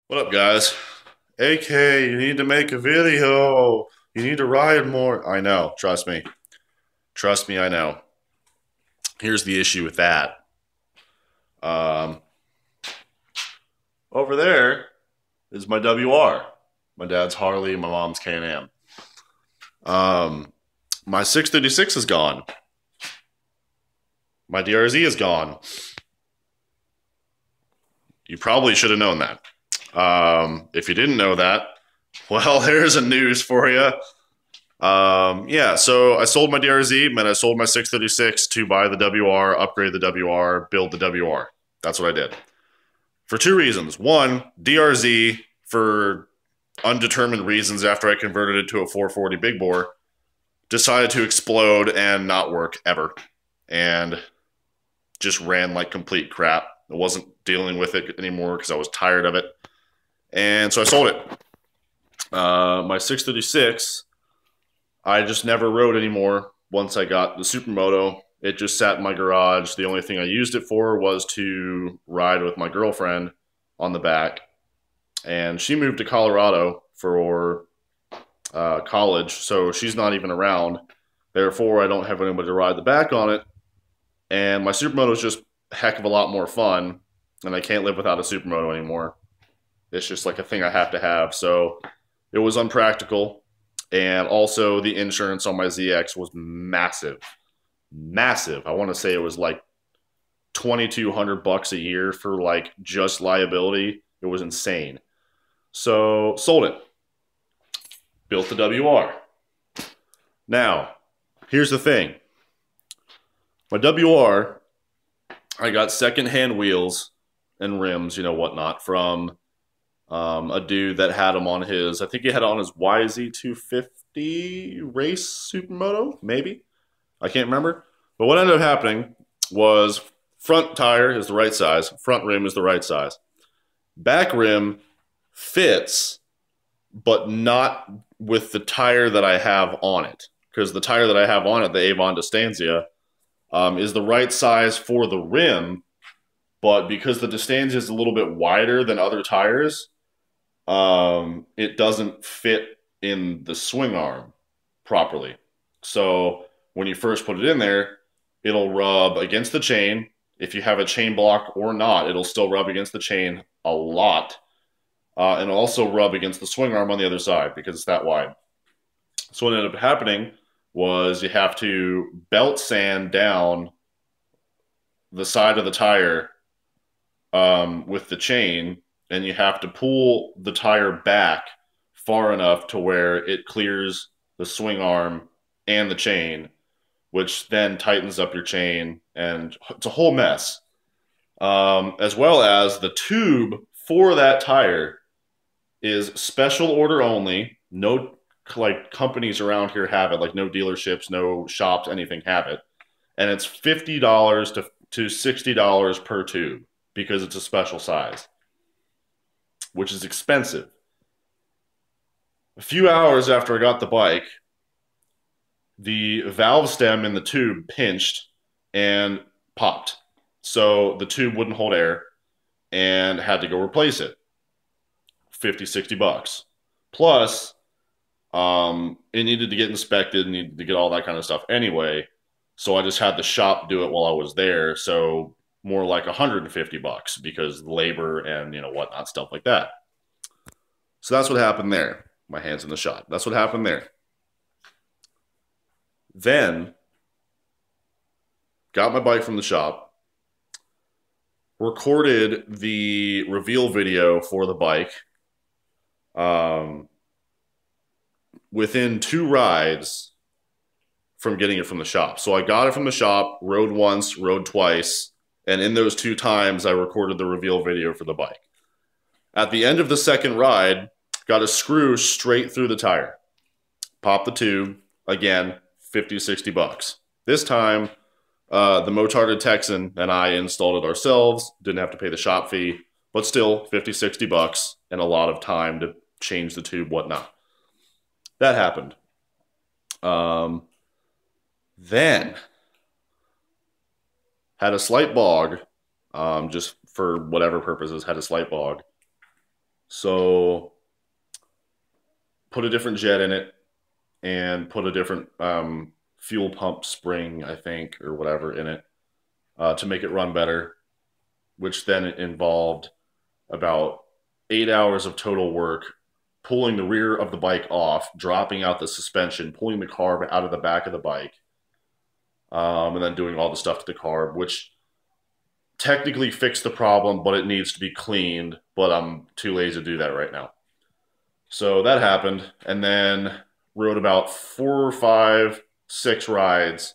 What up, guys? AK, you need to make a video. You need to ride more. I know. Trust me. Trust me, I know. Here's the issue with that. Um, Over there is my WR. My dad's Harley, my mom's Can-Am. My 636 is gone. My DRZ is gone. You probably should have known that. If you didn't know that, well, there's a news for you. Yeah, so I sold my DRZ, and I sold my 636 to buy the WR, upgrade the WR, build the WR. That's what I did. For two reasons. One, DRZ, for undetermined reasons after I converted it to a 440 big bore, decided to explode and not work ever. And just ran like complete crap. I wasn't dealing with it anymore because I was tired of it. And so I sold it. My 636, I just never rode anymore once I got the Supermoto. It just sat in my garage. The only thing I used it for was to ride with my girlfriend on the back. And she moved to Colorado for college, so she's not even around. Therefore, I don't have anybody to ride the back on it. And my Supermoto is just a heck of a lot more fun, and I can't live without a Supermoto anymore. It's just like a thing I have to have. So it was unpractical. And also the insurance on my ZX was massive. Massive. I want to say it was like $2,200 a year for like just liability. It was insane. So sold it. Built the WR. Now, here's the thing. My WR, I got secondhand wheels and rims, whatnot, from a dude that had them on his, I think he had it on his YZ250 race Supermoto, maybe. I can't remember. But what ended up happening was front tire is the right size, front rim is the right size. Back rim fits, but not with the tire that I have on it. Because the tire that I have on it, the Avon Distanzia, is the right size for the rim, but because the Distanzia is a little bit wider than other tires, it doesn't fit in the swing arm properly. So when you first put it in there, it'll rub against the chain. If you have a chain block or not, it'll still rub against the chain a lot. And also rub against the swing arm on the other side because it's that wide. So what ended up happening was you have to belt sand down the side of the tire with the chain, and you have to pull the tire back far enough to where it clears the swing arm and the chain, which then tightens up your chain, and it's a whole mess. As well as the tube for that tire is special order only. No like companies around here have it, like no dealerships, no shops, anything have it. And it's $50 to $60 per tube because it's a special size, which is expensive. A few hours after I got the bike, the valve stem in the tube pinched and popped. So the tube wouldn't hold air and had to go replace it. 50, $60. Plus, it needed to get inspected, needed to get all that kind of stuff anyway. So I just had the shop do it while I was there. So more like $150 because labor and whatnot, stuff like that. So that's what happened there. My hands in the shot. That's what happened there. Then got my bike from the shop, recorded the reveal video for the bike. Within 2 rides from getting it from the shop. So I got it from the shop, rode once, rode twice, and in those 2 times, I recorded the reveal video for the bike. At the end of the second ride, got a screw straight through the tire. Popped the tube, again, 50, $60. This time, the Motarded Texan and I installed it ourselves, didn't have to pay the shop fee, but still $50, $60 and a lot of time to change the tube, whatnot. That happened. Then had a slight bog, just for whatever purposes, had a slight bog. So put a different jet in it and put a different fuel pump spring, I think, or whatever in it to make it run better, which then involved about 8 hours of total work, pulling the rear of the bike off, dropping out the suspension, pulling the carb out of the back of the bike, and then doing all the stuff to the carb, which technically fixed the problem, but it needs to be cleaned, but I'm too lazy to do that right now. So that happened, and then rode about 4 or 5, 6 rides,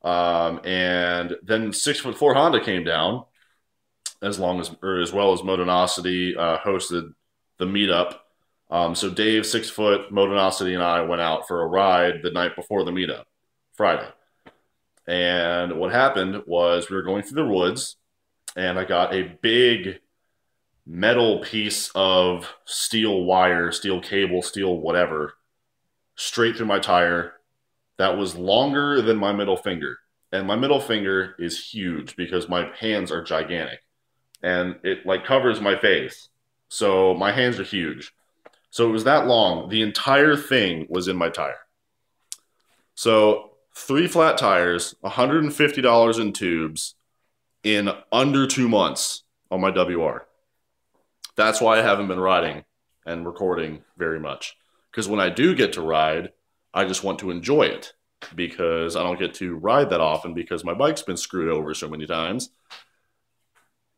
and then 6'4" Honda came down, as well as Motonosity hosted the meetup. So Dave, 6', Motonosity, and I went out for a ride the night before the meetup, Friday. And what happened was we were going through the woods, and I got a big metal piece of steel wire, steel cable, steel whatever, straight through my tire that was longer than my middle finger. And my middle finger is huge because my hands are gigantic. And it like covers my face. So my hands are huge. So it was that long. The entire thing was in my tire. So 3 flat tires, $150 in tubes in under 2 months on my WR. That's why I haven't been riding and recording very much. Because when I do get to ride, I just want to enjoy it. Because I don't get to ride that often because my bike's been screwed over so many times.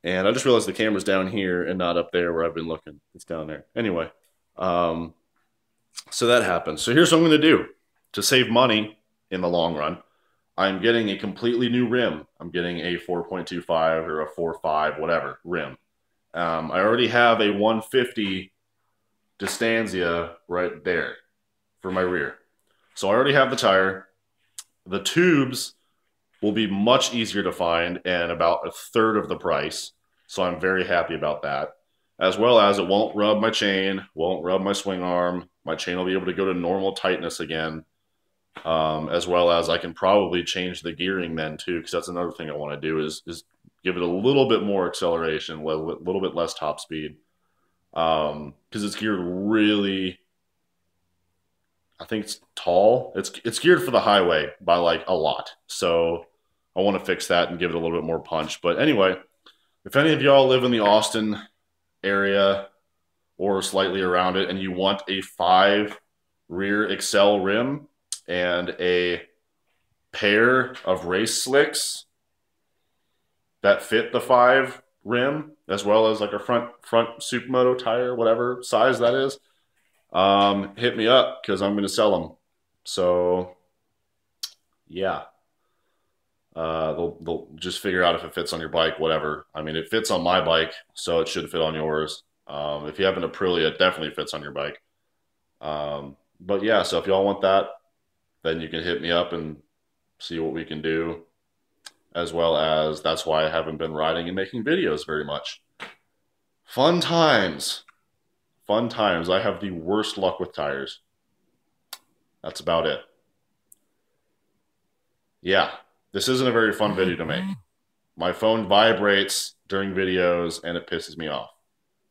And I just realized the camera's down here and not up there where I've been looking. It's down there. Anyway, so that happened. So here's what I'm going to do. To save money in the long run, I'm getting a completely new rim. I'm getting a 4.25 or a 4.5, whatever, rim. I already have a 150 Distanzia right there for my rear. So I already have the tire. The tubes will be much easier to find and about a third of the price. So I'm very happy about that. As well as it won't rub my chain, won't rub my swing arm. My chain will be able to go to normal tightness again. As well as I can probably change the gearing then too, because that's another thing I want to do is give it a little bit more acceleration, a little bit less top speed. Because it's geared really, I think it's tall. It's geared for the highway by like a lot. So I want to fix that and give it a little bit more punch. But anyway, if any of y'all live in the Austin area or slightly around it and you want a 5 rear Excel rim and a pair of race slicks that fit the 5 rim, as well as like a front Supermoto tire, whatever size that is, hit me up because I'm going to sell them. So yeah, they'll just figure out if it fits on your bike, whatever. I mean, it fits on my bike, so it should fit on yours. If you have an Aprilia, it definitely fits on your bike. But yeah, so if y'all want that, then you can hit me up and see what we can do. As well as that's why I haven't been riding and making videos very much. Fun times. Fun times. I have the worst luck with tires. That's about it. Yeah, this isn't a very fun video to make. My phone vibrates during videos and it pisses me off.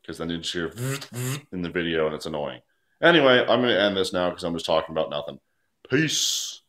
Because then you just hear in the video and it's annoying. Anyway, I'm going to end this now because I'm just talking about nothing. Peace.